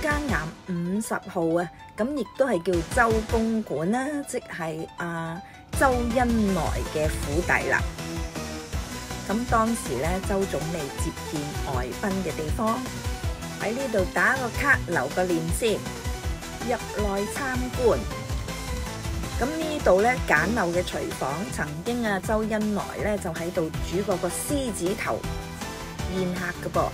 家岩50號啊，咁亦都係叫周公館啦，即係周恩來嘅府邸啦。咁當時咧，周總理接見外賓嘅地方，喺呢度打個卡留個念先，入內參觀。咁呢度咧簡陋嘅廚房，曾經周恩來咧就喺度煮過個獅子頭宴客嘅噃。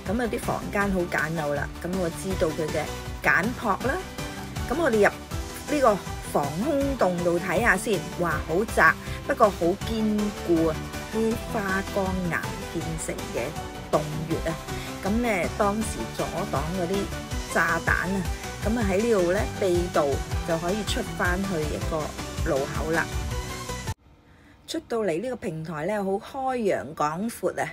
咁有啲房間好簡陋啦，咁我知道佢嘅簡樸啦。咁我哋入呢個防空洞度睇下先，哇，好窄，不過好堅固啊！啲花崗岩建成嘅洞穴啊，咁咧當時阻擋嗰啲炸彈啊，咁喺呢度咧秘道就可以出翻去一個路口啦。出到嚟呢個平台咧，好開揚廣闊啊！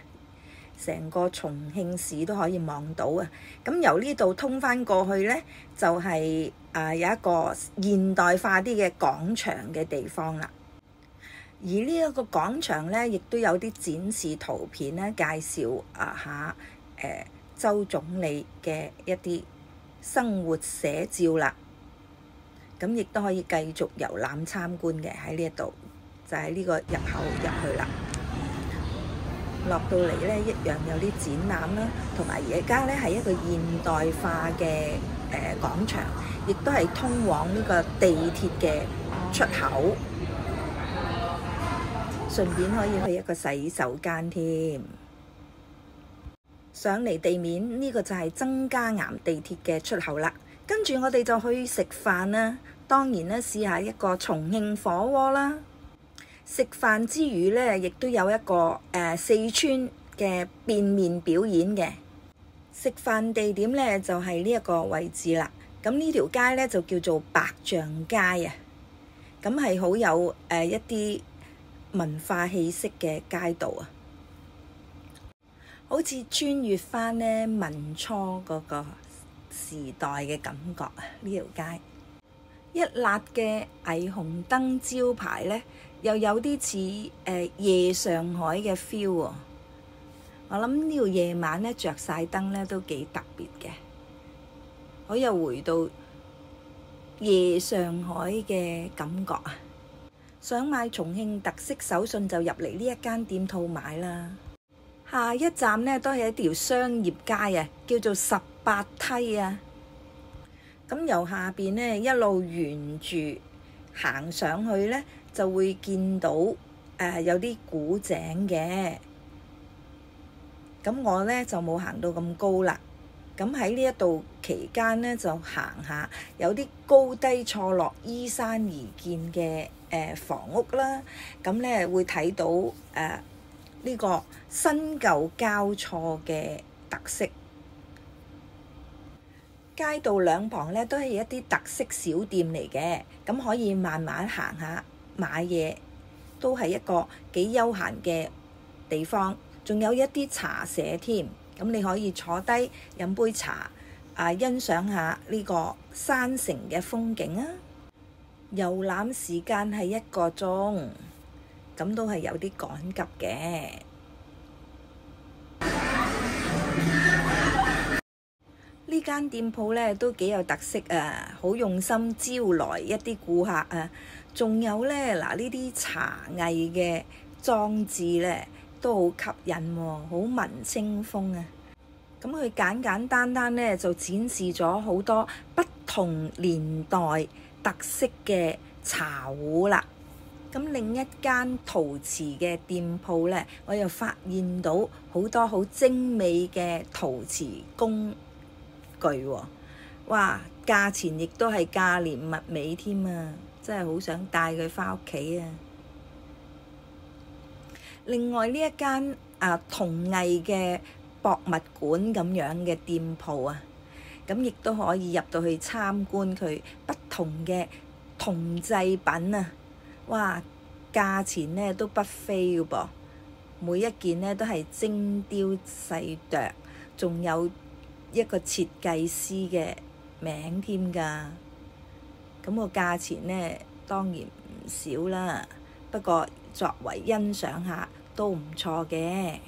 成個重慶市都可以望到啊！咁由呢度通返過去呢，就係有一個現代化啲嘅廣場嘅地方啦。而呢一個廣場呢，亦都有啲展示圖片呢，介紹下周總理嘅一啲生活寫照啦。咁亦都可以繼續遊覽參觀嘅，喺呢一度，就喺呢個入口入去啦。落到嚟咧，一樣有啲展覽啦，同埋而家咧係一個現代化嘅廣場，亦都係通往呢個地鐵嘅出口，順便可以去一個洗手間添。上嚟地面呢個就係曾家岩地鐵嘅出口啦。跟住我哋就去食飯啦，當然咧試下一個重慶火鍋啦。食飯之餘咧，亦都有一個四川嘅變面表演嘅。食飯地點咧就係呢一個位置啦。咁呢條街咧就叫做白象街啊。咁係好有一啲文化氣息嘅街道啊，好似穿越翻咧民初嗰個時代嘅感覺啊！呢條街一辣嘅霓虹燈招牌咧，又有啲似夜上海嘅 feel 喎。我諗呢度夜晚咧着晒燈咧都幾特別嘅，我又回到夜上海嘅感覺啊！想買重慶特色手信就入嚟呢一間店鋪買啦。下一站咧都係一條商業街啊，叫做18梯啊。咁由下邊咧一路沿住行上去咧，就會見到有啲古井嘅。咁我咧就冇行到咁高啦。咁喺呢一度期間咧就行下，有啲高低錯落、依山而建嘅房屋啦。咁咧會睇到呢個新舊交錯嘅特色。街道兩旁咧都係一啲特色小店嚟嘅，咁可以慢慢行下買嘢，都係一個幾悠閒嘅地方。仲有一啲茶社添，咁你可以坐低飲杯茶，欣賞下呢個山城嘅風景啊。遊覽時間係1個鐘，咁都係有啲趕急嘅。呢間店鋪咧都幾有特色啊，好用心招來一啲顧客啊。仲有咧嗱，呢啲茶藝嘅裝置咧都好吸引喎，好文青風啊。咁佢簡簡單單咧就展示咗好多不同年代特色嘅茶壺啦。咁另一間陶瓷嘅店鋪咧，我又發現到好多好精美嘅陶瓷工具喎，哇！價錢亦都係價廉物美添啊，真係好想帶佢返屋企啊！另外呢一間銅藝嘅博物館咁樣嘅店鋪啊，咁亦都可以入到去參觀佢不同嘅銅製品啊！哇，價錢呢都不菲嘅噃，每一件呢都係精雕細琢，仲有一個設計師嘅名添㗎。咁個價錢呢當然唔少啦，不過作為欣賞下都唔錯嘅。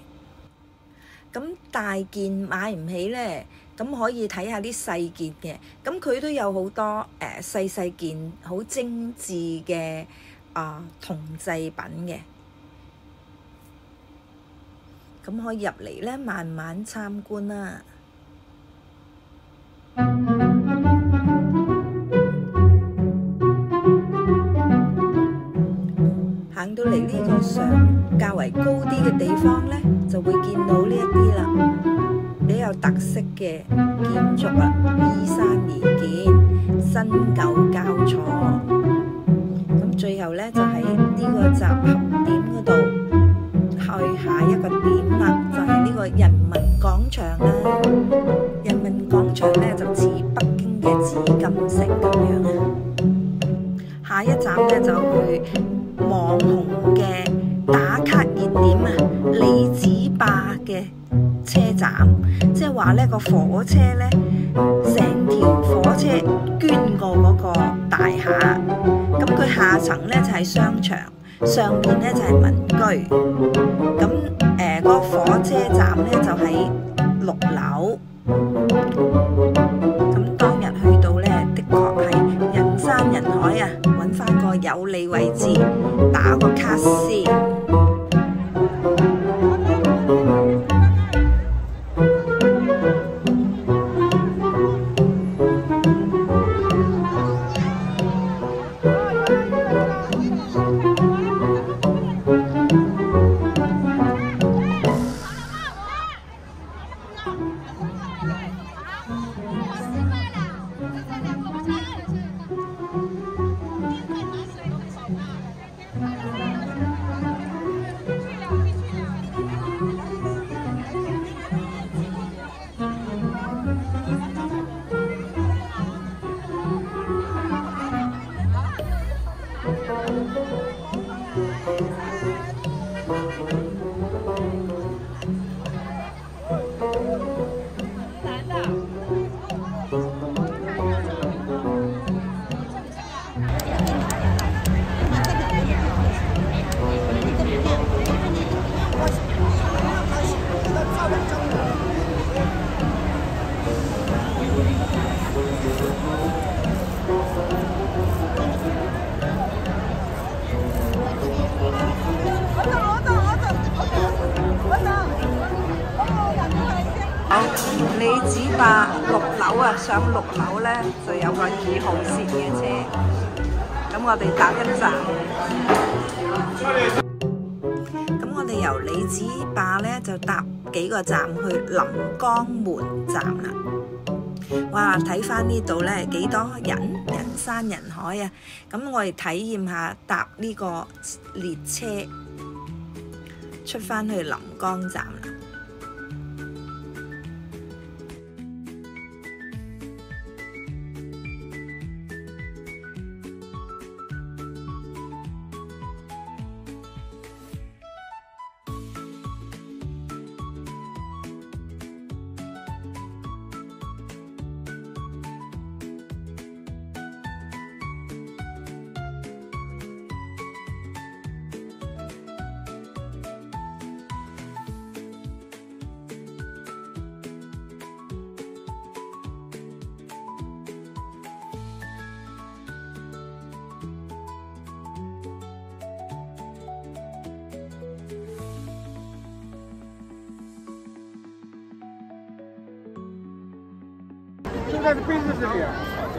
咁大件買唔起呢，咁可以睇下啲細件嘅。咁佢都有好多細細件好精緻嘅銅製品嘅。咁可以入嚟呢，慢慢參觀啦。行到嚟呢個上較為高啲嘅地方呢，就會見到呢一啲啦，比較特色嘅建築啊，依山而建，新舊交錯。咁最後呢，就喺呢個集合點嗰度去下一個點啦，就係呢個人民廣場啦。人民廣場呢，就似北京嘅紫禁城咁樣啊。下一站呢，就去網紅嘅打卡熱點啊，李子壩嘅車站，即係話呢個火車呢，成條火車捐過嗰個大廈，咁佢下層呢，就係商場，上邊呢，就係民居，咁嗰個火車站呢，就喺6樓，咁當日去到呢，的確係人山人海啊！揾翻個有利位置，打個卡先。李子壩6樓啊，上6樓呢就有個2號線嘅車，咁我哋搭一站，咁我哋由李子壩呢就搭幾個站去臨江門站啦。哇！睇翻呢度呢幾多人，人山人海啊！咁我哋體驗下搭呢個列車出翻去臨江站啦。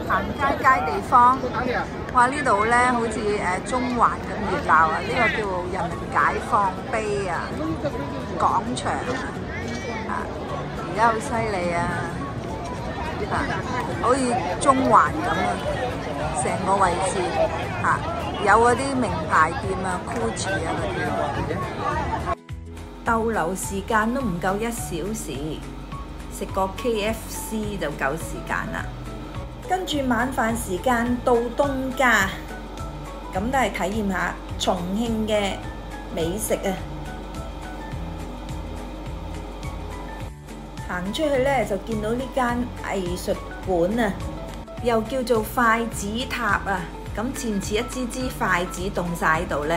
行街地方，哇！呢度呢好似中環咁熱鬧啊！呢個叫人民解放碑啊，廣場啊，而家好犀利啊！好似中環咁啊，成個位置有嗰啲名牌店啊 ，Gucci 啊嗰啲。逗留時間都唔夠1小時。食個 KFC 就夠時間啦，跟住晚飯時間到東家，咁都係體驗下重慶嘅美食啊！行出去呢，就見到呢間藝術館啊，又叫做筷子塔啊，咁似唔似一支支筷子凍晒喺度呢？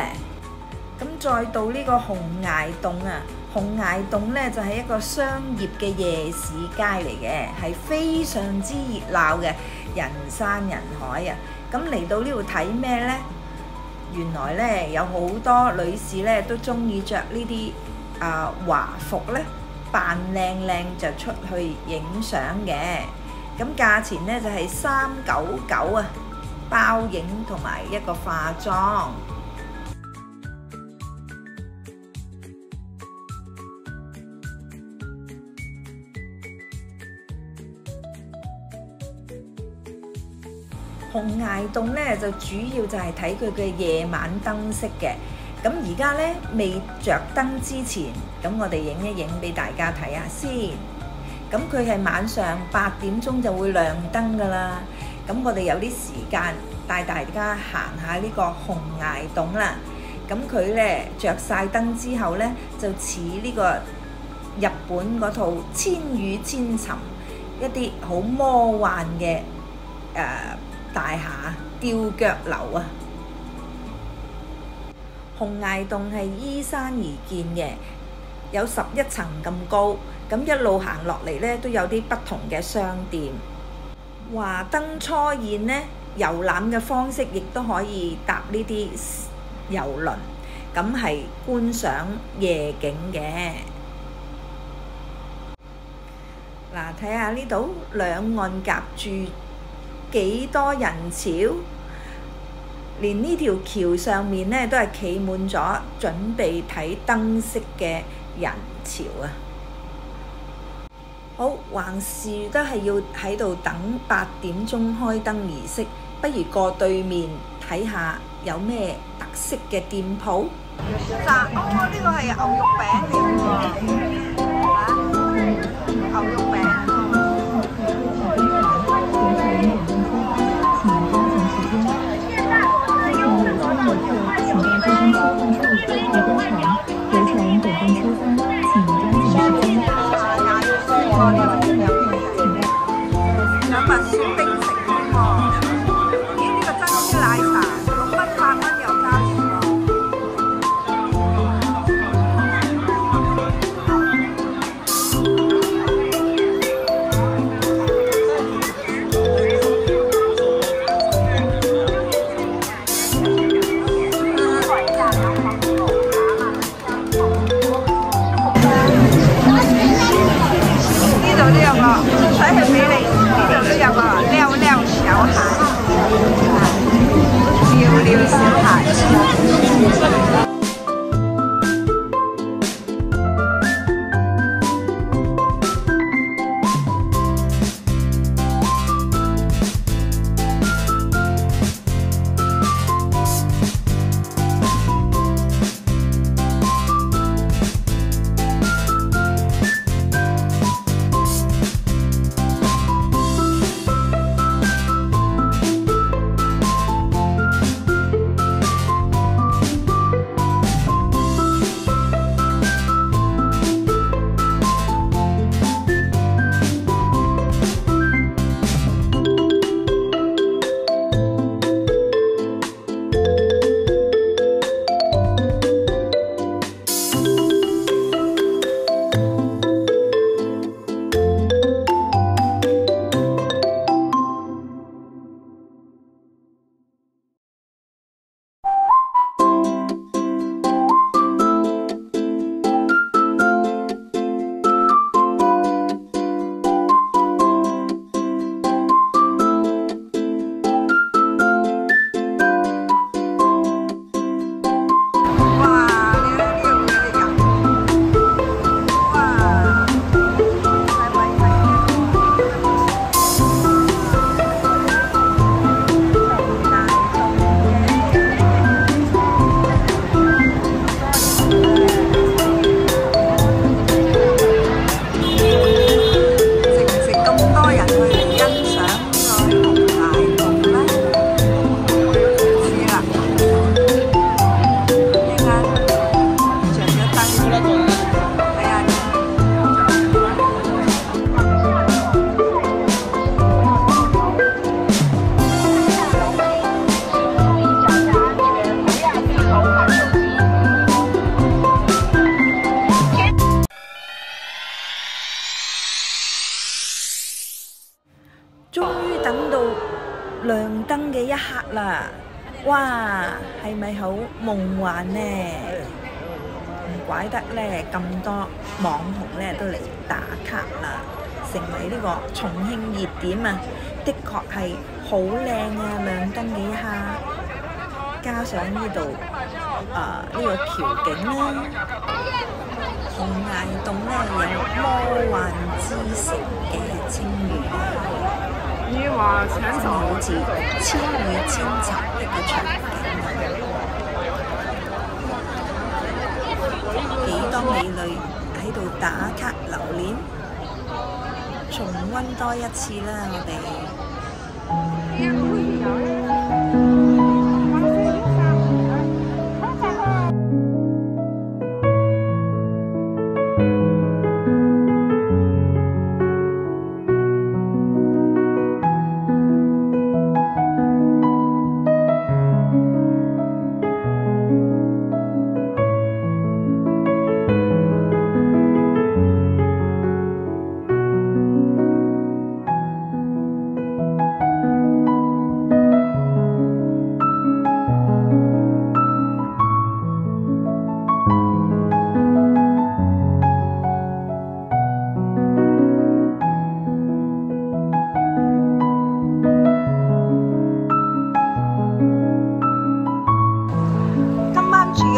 咁再到呢個洪崖洞啊！紅崖洞咧就係一個商業嘅夜市街嚟嘅，係非常之熱鬧嘅，人山人海啊！咁嚟到呢度睇咩呢？原來咧有好多女士咧都中意着呢啲華服咧，扮靚靚就出去影相嘅。咁價錢咧就係399啊，包影同埋一個化妝。紅崖洞咧就主要就係睇佢嘅夜晚燈飾嘅。咁而家咧未着燈之前，咁我哋影一影俾大家睇下先。咁佢係晚上8點鐘就會亮燈㗎啦。咁我哋有啲時間帶大家行下呢個紅崖洞啦。咁佢咧着晒燈之後咧，就似呢個日本嗰套《千與千尋》一啲好魔幻嘅大廈吊腳樓啊！紅崖洞係依山而建嘅，有11層咁高。咁一路行落嚟咧，都有啲不同嘅商店。華燈初現呢，遊覽嘅方式亦都可以搭呢啲遊輪，咁係觀賞夜景嘅。嗱，睇下呢度兩岸夾住幾多人潮，連呢條橋上面咧都係企滿咗準備睇燈飾嘅人潮啊！好，還是都係要喺度等8點鐘開燈儀式，不如過對面睇下有咩特色嘅店鋪。嗱，呢個係牛肉餅嚟喎，牛肉餅。終於等到亮燈嘅一刻啦！哇，係咪好夢幻呢？唔怪得咧咁多網紅咧都嚟打卡啦，成為呢個重慶熱點啊！的確係好靚啊，亮燈嘅一刻，加上呢度呢個橋景啦，洪崖洞咧有魔幻之城嘅稱譽。真係好似千與千尋一個場景咁，幾多美女喺度打卡留念，重溫多一次啦！我哋。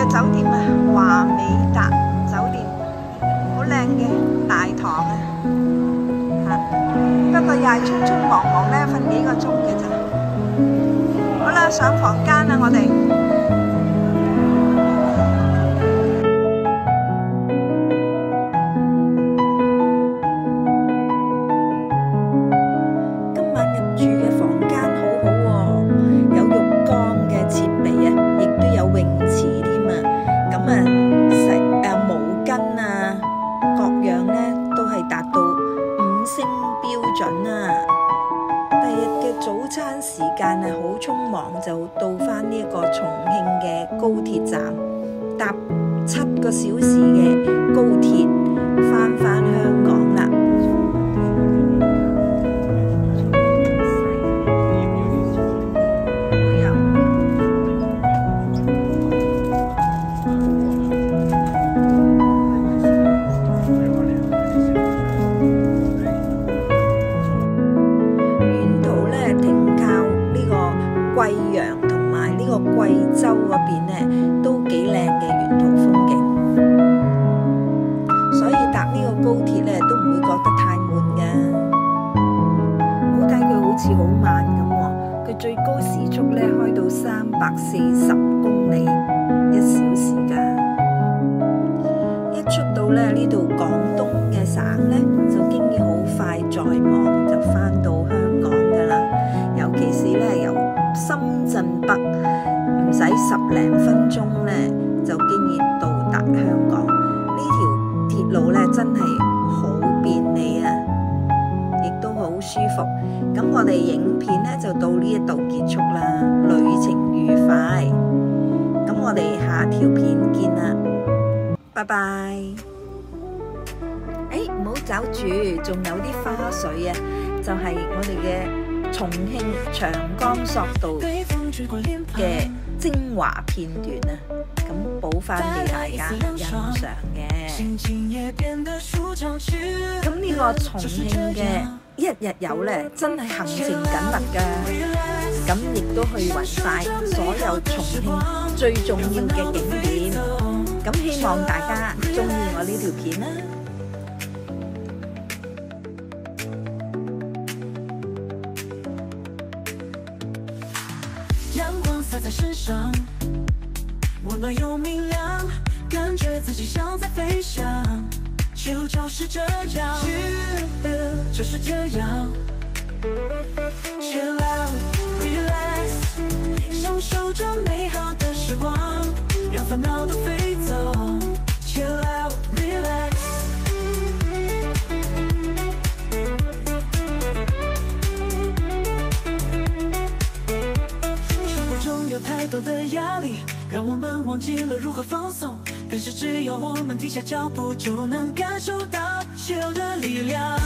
酒店啊，華美達酒店，好靚嘅大堂啊，不過又係匆匆忙忙咧，瞓幾個鐘嘅咋。好啦，上房間啦，我哋。今晚入住嘅房間好好喎，有浴缸嘅設備啊，亦都有泳池。毛巾啊，各樣咧都係達到5星標準啊！第日嘅早餐時間係好匆忙，就到返呢一個重慶嘅高鐵站，搭7個小時嘅高鐵返香港啦。貴陽同埋呢個貴州嗰邊呢，都幾靚嘅沿途風景，所以搭呢個高鐵呢都唔會覺得太悶㗎。好睇佢好似好慢咁喎，佢最高時速呢開到340公里1小時㗎。一出到呢度廣東嘅省呢，就經已好快在望就返到香港㗎啦，尤其是呢由深圳北唔使10零分鐘咧，就經已到達香港。呢條鐵路咧真係好便利啊，亦都好舒服。咁我哋影片咧就到呢一度結束啦，旅程愉快。咁我哋下條片見啦，拜拜。唔好走住，仲有啲花絮啊，就係我哋嘅重慶長江索道嘅精華片段啊，咁補翻俾大家欣賞嘅。咁呢個重慶嘅1日遊呢，真係行程緊密㗎，咁亦都去勻晒所有重慶最重要嘅景點。咁希望大家鍾意我呢條片啦。陽光灑在身上，溫暖又明亮，感覺自己像在飛翔。就就是這樣，就是這樣。Chill out, relax，享受着美好的時光，讓煩惱都飛走。Chill out, relax。有太多的壓力，讓我們忘記了如何放鬆，但是只要我們停下腳步，就能感受到自由的力量。